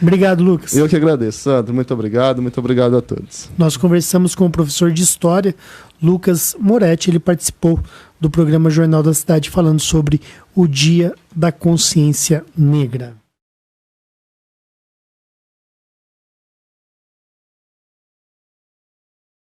Obrigado, Lucas.
Eu que agradeço, Sandro. Muito obrigado a todos.
Nós conversamos com o professor de História, Lucas Moretti. Ele participou do programa Jornal da Cidade falando sobre o Dia da Consciência Negra.